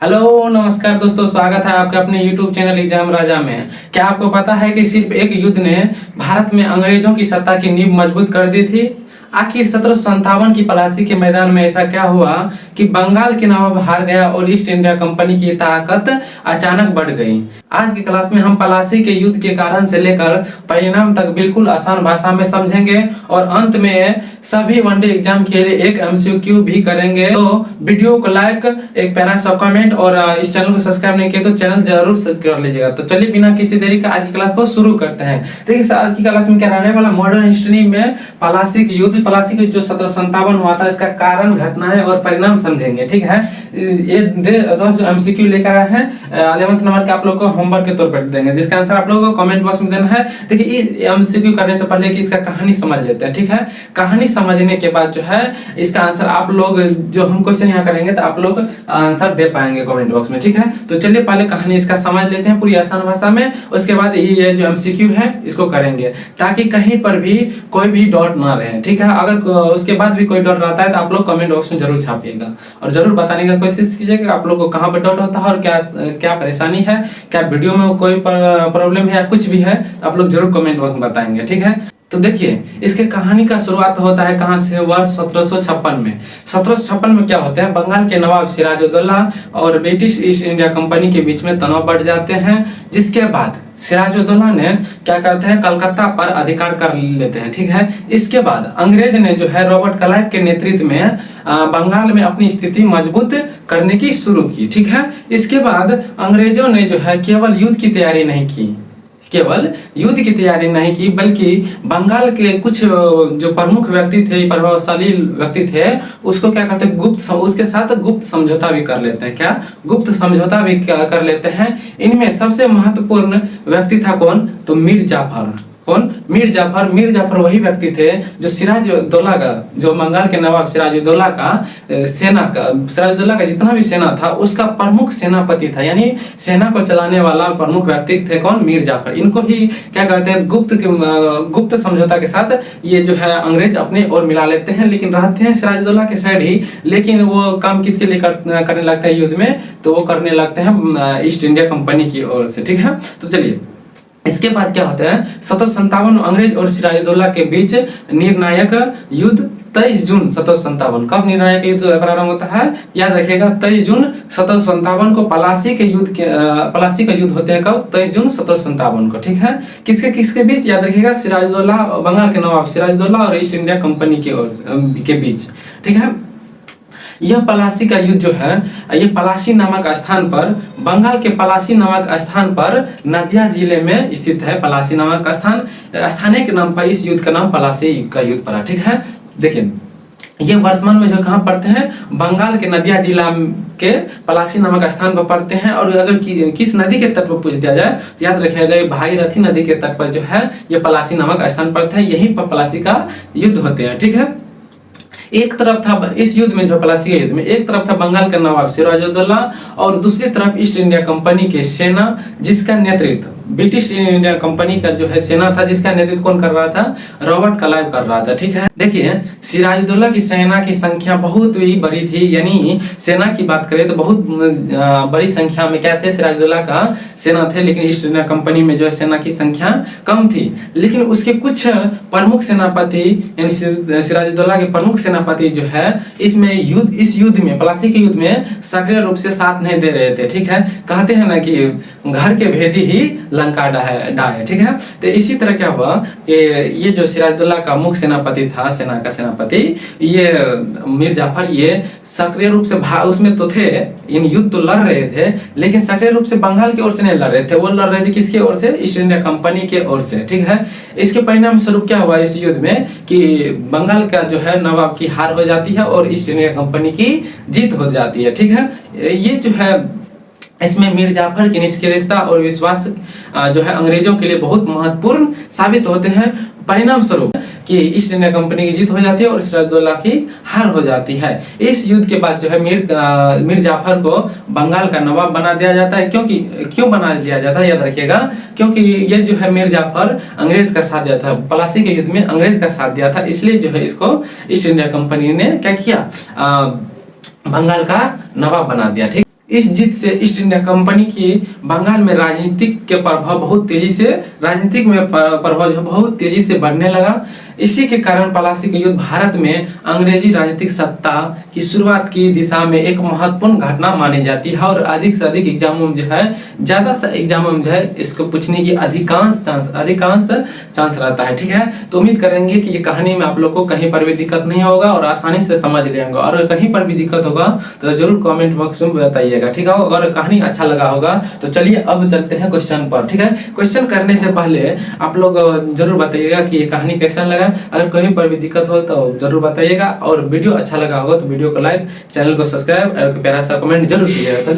Hello नमस्कार दोस्तों, स्वागत है आपके अपने YouTube चैनल एग्जाम राजा में। क्या आपको पता है कि सिर्फ एक युद्ध ने भारत में अंग्रेजों की सत्ता की नींव मजबूत कर दी थी? आखिर 1757 की प्लासी के मैदान में ऐसा क्या हुआ कि बंगाल के नवाब हार गया और ईस्ट इंडिया कंपनी की ताकत अचानक बढ़ गई? आज की क्लास में हम प्लासी के युद्ध के कारण से लेकर परिणाम तक बिल्कुल आसान भाषा में समझेंगे और अंत में सभी वनडे एग्जाम के लिए एक MCQ भी करेंगे। तो वीडियो को लाइक, एक प्यारा सा कमेंट और इस चैनल को सब्सक्राइब नहीं किया तो चैनल जरूर सब्सक्राइब कर लीजिएगा। तो चलिए बिना किसी देरी का आज की क्लास को शुरू करते हैं। देखिए आज की क्लास में क्या रहने वाला, मॉडर्न हिस्ट्री में प्लासी के युद्ध, प्लासी के जो 1757 हुआ था, इसका कारण, घटनाएं और परिणाम समझेंगे। ठीक है, ये दोस्तों MCQ लेकर आए हैं 11th नंबर के, आप लोग को होमवर्क के तौर पर देंगे, जिसका आंसर आप लोगों को कमेंट बॉक्स में देना है। देखिए ये MCQ करने से पहले कि इसका कहानी समझ लेते हैं। ठीक है, कहानी समझने के बाद जो है इसका आंसर आप लोग, जो हम क्वेश्चन यहाँ करेंगे तो आप लोग आंसर दे पाएंगे कमेंट बॉक्स में। ठीक है, तो चलिए पहले कहानी इसका समझ लेते हैं पूरी आसान भाषा में, उसके बाद ये जो MCQ है इसको करेंगे ताकि कहीं पर भी कोई भी डाउट ना रहे। ठीक है, अगर उसके बाद भी कोई डाउट रहता है तो आप लोग कमेंट बॉक्स में जरूर छापिएगा और जरूर बताने का कोशिश कीजिएगा आप लोग को कहाँ पर डाउट होता है और क्या क्या परेशानी है, क्या वीडियो में कोई प्रॉब्लम है या कुछ भी है, आप लोग जरूर कमेंट बॉक्स में बताएंगे। ठीक है, तो देखिए इसके कहानी का शुरुआत होता है कहां से, वर्ष 1756 में। 1756 में क्या होता है, बंगाल के नवाब सिराजुद्दौला और ब्रिटिश ईस्ट इंडिया कंपनी के बीच में तनाव बढ़ जाते हैं, जिसके बाद सिराजुद्दौला ने क्या करते हैं, कलकत्ता पर अधिकार कर लेते हैं। ठीक है, इसके बाद अंग्रेज ने जो है रॉबर्ट क्लाइव के नेतृत्व में बंगाल में अपनी स्थिति मजबूत करने की शुरू की। ठीक है, इसके बाद अंग्रेजों ने जो है केवल युद्ध की तैयारी नहीं की, बल्कि बंगाल के कुछ जो प्रमुख व्यक्ति थे, प्रभावशाली व्यक्ति थे, उसको क्या करते हैं, उसके साथ गुप्त समझौता भी कर लेते हैं। क्या गुप्त समझौता भी कर लेते हैं। इनमें सबसे महत्वपूर्ण व्यक्ति था कौन, तो मीर जाफर। कौन? मीर जाफर वही व्यक्ति थे जो सिराजुद्दौला का, जो बंगाल के नवाब सिराजुद्दौला का जितना भी सेना था उसका प्रमुख सेनापति था, यानी सेना को चलाने वाला प्रमुख व्यक्ति थे कौन, मीर जाफर। इनको ही क्या करते हैं, गुप्त समझौता के साथ ये जो है अंग्रेज अपने ओर मिला लेते हैं, लेकिन रहते हैं सिराजुद्दौला के साइड ही, लेकिन वो काम किसके लिए करने लगते हैं युद्ध में, तो वो करने लगते हैं ईस्ट इंडिया कंपनी की ओर से। ठीक है, तो चलिए इसके बाद क्या होता है, 1757 अंग्रेज और सिराजुद्दौला के बीच निर्णायक युद्ध 23 जून 1757। कब निर्णायक युद्ध प्रारंभ होता है, याद रखिएगा 23 जून 1757 को प्लासी का युद्ध होते हैं। कब? 23 जून 1757 को। ठीक है, किसके बीच, याद रखिएगा सिराजुद्दौला, बंगाल के नवाब सिराजुद्दौला और ईस्ट इंडिया कंपनी के बीच। ठीक है, यह प्लासी का युद्ध जो है, ये प्लासी नामक स्थान पर, बंगाल के प्लासी नामक स्थान पर नदिया जिले में स्थित है। प्लासी नामक स्थानीय के नाम पर इस युद्ध का नाम प्लासी का युद्ध पड़ा। ठीक है, देखिए ये वर्तमान में जो कहाँ पड़ते हैं, बंगाल के नदिया जिला के प्लासी नामक स्थान पर पड़ते हैं। और अगर किस नदी के तट पर पूछ दिया जाए तो याद रखिएगा भागीरथी नदी के तट पर जो है ये प्लासी नामक स्थान पड़ता है, यही पर प्लासी का युद्ध होते हैं। ठीक है, एक तरफ था इस युद्ध में, जो प्लासी के युद्ध में, एक तरफ था बंगाल का नवाब सिराजुद्दौला और दूसरी तरफ ईस्ट इंडिया कंपनी की सेना, जिसका नेतृत्व ब्रिटिश इंडिया कंपनी का जो है सेना था, जिसका नेतृत्व कौन कर रहा था, रॉबर्ट क्लाइव कर रहा था। ठीक है, देखिए सिराजुद्दौला की सेना की संख्या बहुत ही बड़ी थी, यानी सेना की बात करें तो बहुत बड़ी संख्या में क्या थे, सिराजुद्दौला का सेना थे, लेकिन ईस्ट इंडिया कंपनी में जो है सेना की संख्या कम थी। लेकिन उसके कुछ प्रमुख सेनापति, यानी सिराजुद्दौला के प्रमुख सेनापति जो है इस युद्ध में, प्लासी के युद्ध में सक्रिय रूप से साथ नहीं दे रहे थे। ठीक है, कहते हैं ना कि घर के भेदी ही लंका डाहे। ठीक है, तो इसी तरह क्या हुआ कि ये जो सिराजुद्दौला का मुख्य सेनापति था, सेना का सेनापति, ये मीर जाफर, ये सक्रिय रूप से उसमें तो थे, इन युद्ध तो लड़ रहे थे, लेकिन सक्रिय रूप से बंगाल की ओर से नहीं लड़ रहे थे, वो लड़ रहे थे किसके ओर से, ईस्ट इंडिया कंपनी के ओर से। ठीक है, इसके परिणाम स्वरूप क्या हुआ इस युद्ध में कि बंगाल का जो है नवाब की हार हो जाती है और ईस्ट इंडिया कंपनी की जीत हो जाती है। ठीक है, ये जो है इसमें मीर जाफर की निष्क्रियता और विश्वास जो है अंग्रेजों के लिए बहुत महत्वपूर्ण साबित होते हैं। परिणाम स्वरूप कि ईस्ट इंडिया कंपनी की जीत हो जाती है और सिराजुद्दौला की हार हो जाती है। इस युद्ध के बाद जो है मीर जाफर को बंगाल का नवाब बना दिया जाता है। क्यों बना दिया जाता है, याद रखिएगा, क्योंकि ये जो है मीर जाफर अंग्रेज का साथ दिया था, प्लासी के युद्ध में अंग्रेज का साथ दिया था, इसलिए जो है इसको ईस्ट इंडिया कंपनी ने क्या किया, बंगाल का नवाब बना दिया। ठीक, इस जीत से ईस्ट इंडिया कंपनी की बंगाल में राजनीतिक के प्रभाव बहुत तेजी से राजनीतिक में प्रभाव जो बहुत तेजी से बढ़ने लगा। इसी के कारण प्लासी का युद्ध भारत में अंग्रेजी राजनीतिक सत्ता की शुरुआत की दिशा में एक महत्वपूर्ण घटना मानी जाती है और अधिक से अधिक एग्जामों में जो है ज्यादा से एग्जामों में जो है इसको पूछने की अधिकांश चांस रहता है। ठीक है, तो उम्मीद करेंगे कि ये कहानी में आप लोग को कहीं पर भी दिक्कत नहीं होगा और आसानी से समझ लेंगे, और कहीं पर भी दिक्कत होगा तो जरूर कमेंट बॉक्स में बताइएगा। ठीक है, अगर कहानी अच्छा लगा होगा तो चलिए अब चलते हैं क्वेश्चन पर। ठीक है, क्वेश्चन करने से पहले आप लोग जरूर बताइएगा कि ये कहानी कैसा लगा। अगर कहीं पर भी दिक्कत हो तो जरूर बताइएगा, और वीडियो अच्छा लगा होगा तो वीडियो को लाइक, चैनल को सब्सक्राइब और प्यारा सा कमेंट जरूर कीजिएगा।